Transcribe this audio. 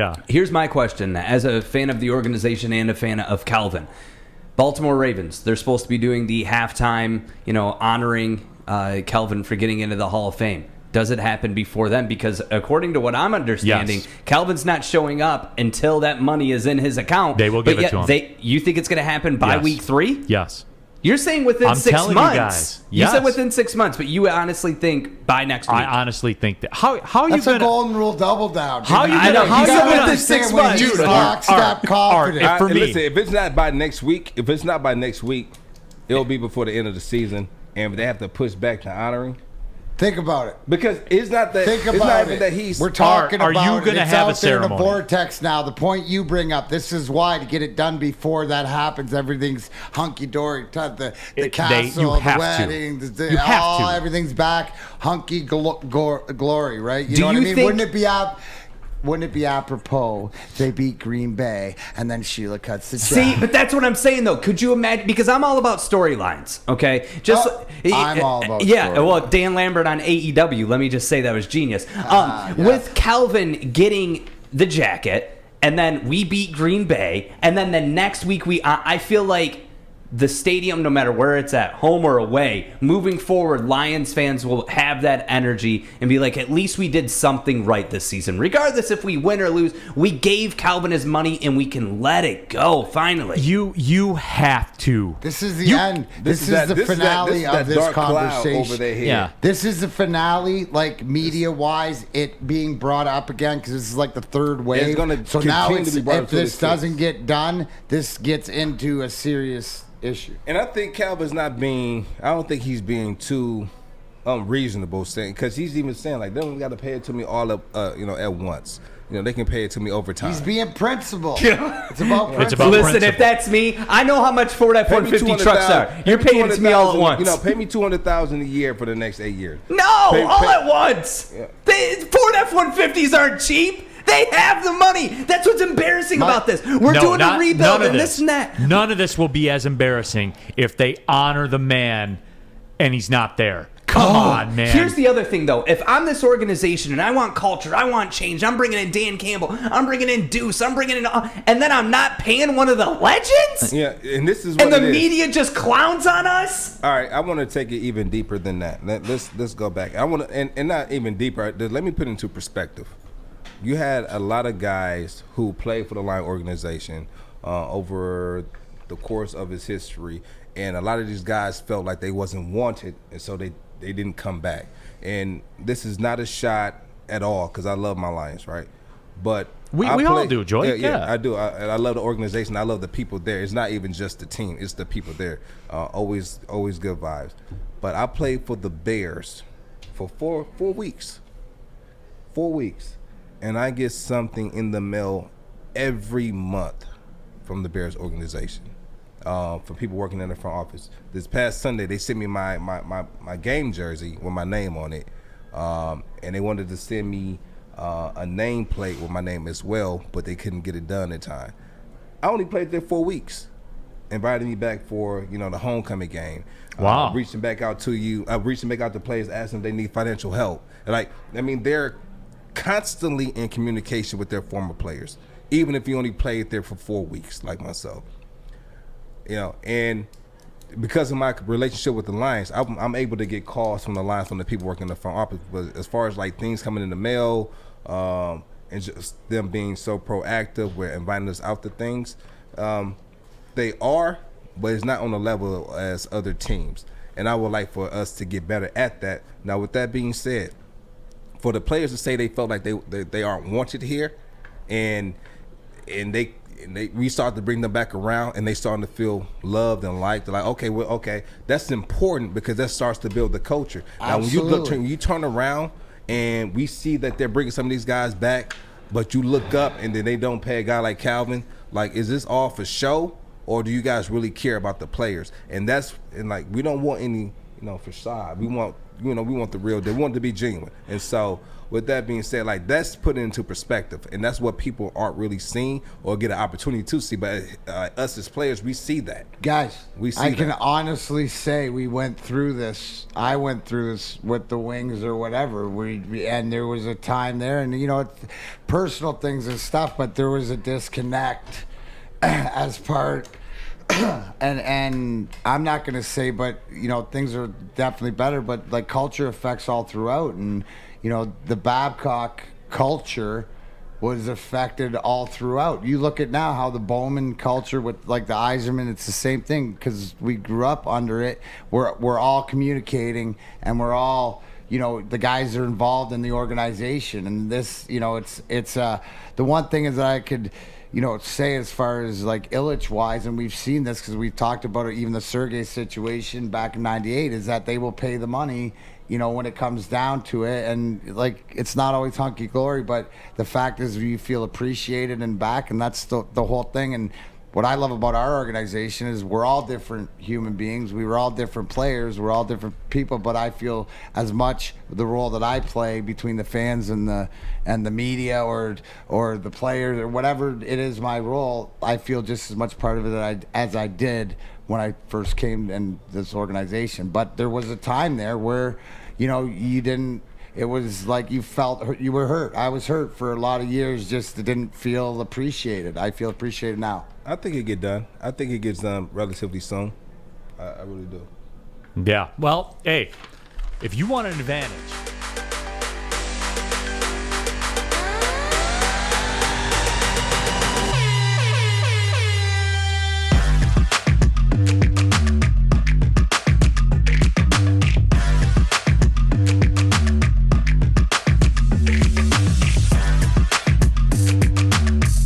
Yeah. Here's my question. As a fan of the organization and a fan of Calvin, Baltimore Ravens, they're supposed to be doing the halftime, honoring Calvin for getting into the Hall of Fame. Does it happen before then? Because according to what I'm understanding, Yes. Calvin's not showing up until that money is in his account. They will give it to him. You think it's going to happen by Yes. week 3? Yes. You're saying within I'm 6 telling months. you guys. You Yes. said within 6 months, but you honestly think by next week. I honestly think that. How are you That's a going to... golden rule double down. How you I know. gonna- how You you said gonna- within 6 months. Dude, Art, lockstep confident. for me- Listen, if it's not by next week, it'll be before the end of the season, and they have to push back to honoring. Think about it. Because it's not that. Think it's about not it. even that he's. We're talking Are about you it. gonna It's have a out there in the ceremony? vortex now. The point you bring up. This is why, to get it done before that happens, everything's hunky dory. The castle, you the have to. wedding, You have to. everything's back hunky glory, right? You Do know what I you mean? think- Wouldn't it be apropos they beat Green Bay and then Sheila cuts the check? See, but that's what I'm saying, though. Could you imagine? Because I'm all about storylines, okay? I'm all about Yeah, storylines. well, Dan Lambert on AEW, let me just say that was genius. Yeah. With Calvin getting the jacket, and then we beat Green Bay, and then the next week I feel like the stadium, no matter where it's at, home or away, moving forward, Lions fans will have that energy and be like, at least we did something right this season. Regardless if we win or lose, we gave Calvin his money and we can let it go, finally. You have to. This is the end. This is the finale of this dark cloud conversation. over their head. Yeah. This is the finale, like media-wise, it being brought up again because this is like the third wave. It's gonna so now, continue to be brought up if till this it doesn't sticks. get done, this gets into a serious issue. And I think Calvin's not being. I don't think he's being too unreasonable, saying because he's even saying like they don't got to pay it to me all up, at once. They can pay it to me over time. He's being principled. It's about principle. It's about Listen, principle. if that's me, I know how much Ford Pay me F-150 trucks are. $200,000 You're paying it to me all at once. Pay me $200,000 a year for the next 8 years. No, all at once. Yeah. Ford F-150s aren't cheap. They have the money. That's what's embarrassing about this. We're doing a rebuild and this and that. None of this will be as embarrassing if they honor the man and he's not there. Come on, man. Here's the other thing, though. If I'm this organization and I want culture, I want change, I'm bringing in Dan Campbell, I'm bringing in Deuce, I'm bringing in... and then I'm not paying one of the legends? Yeah, and this is what And the it is. media just clowns on us? All right, I want to take it even deeper than that. Let's go back. I want to, and not even deeper. Let me put it into perspective. You had a lot of guys who played for the Lion organization over the course of its history, and a lot of these guys felt like they wasn't wanted, and so they didn't come back. And this is not a shot at all because I love my Lions, right? But We all do, Joy. Yeah, I do. I love the organization. I love the people there. It's not even just the team; it's the people there. Always good vibes. But I played for the Bears for four weeks. 4 weeks. And I get something in the mail every month from the Bears organization, from people working in the front office. This past Sunday, they sent me my game jersey with my name on it, and they wanted to send me a nameplate with my name as well, but they couldn't get it done in time. I only played there 4 weeks. Invited me back for the homecoming game. Wow. Reaching back out to players, asking if they need financial help. They're constantly in communication with their former players, even if you only played there for 4 weeks, like myself. And because of my relationship with the Lions, I'm able to get calls from the Lions, from the people working in the front office. But as far as like things coming in the mail, and just them being so proactive, we're inviting us out to things. They are, but it's not on the level as other teams. And I would like for us to get better at that. Now, with that being said, for the players to say they felt like they aren't wanted here, and we start to bring them back around, and they starting to feel loved and liked. They're like, okay, that's important because that starts to build the culture. Now, Absolutely. when you turn around and we see that they're bringing some of these guys back, but you look up and then they don't pay a guy like Calvin, like, is this all for show, or do you guys really care about the players? And we don't want any facade. We want the real deal. We want it to be genuine. And so with that being said, like that's put it into perspective, and that's what people aren't really seeing or get an opportunity to see. But us as players, we see that. Guys, We see I can that. honestly say we went through this. I went through this with the Wings or whatever. And there was a time there, and it's personal things and stuff, but there was a disconnect as part. and I'm not gonna say, but things are definitely better. But like culture affects all throughout, and the Babcock culture was affected all throughout. You look at now how the Bowman culture with like the Iserman, it's the same thing because we grew up under it. We're all communicating, and we're all the guys are involved in the organization, and this it's the one thing is that I could say as far as like Illich wise, and we've seen this because we've talked about it, even the Sergei situation back in '98, is that they will pay the money, when it comes down to it. And like, it's not always hunky glory, but the fact is you feel appreciated and back, and that's the whole thing. And what I love about our organization is we're all different human beings. We were all different players. We're all different people. But I feel as much the role that I play between the fans and the media or the players or whatever it is my role, I feel just as much part of it as I did when I first came in this organization. But there was a time there where, you didn't. It was like you felt hurt, you were hurt. I was hurt for a lot of years. Just didn't feel appreciated. I feel appreciated now. I think it get done. I think it gets done relatively soon. I really do. Yeah. Well, hey, if you want an advantage,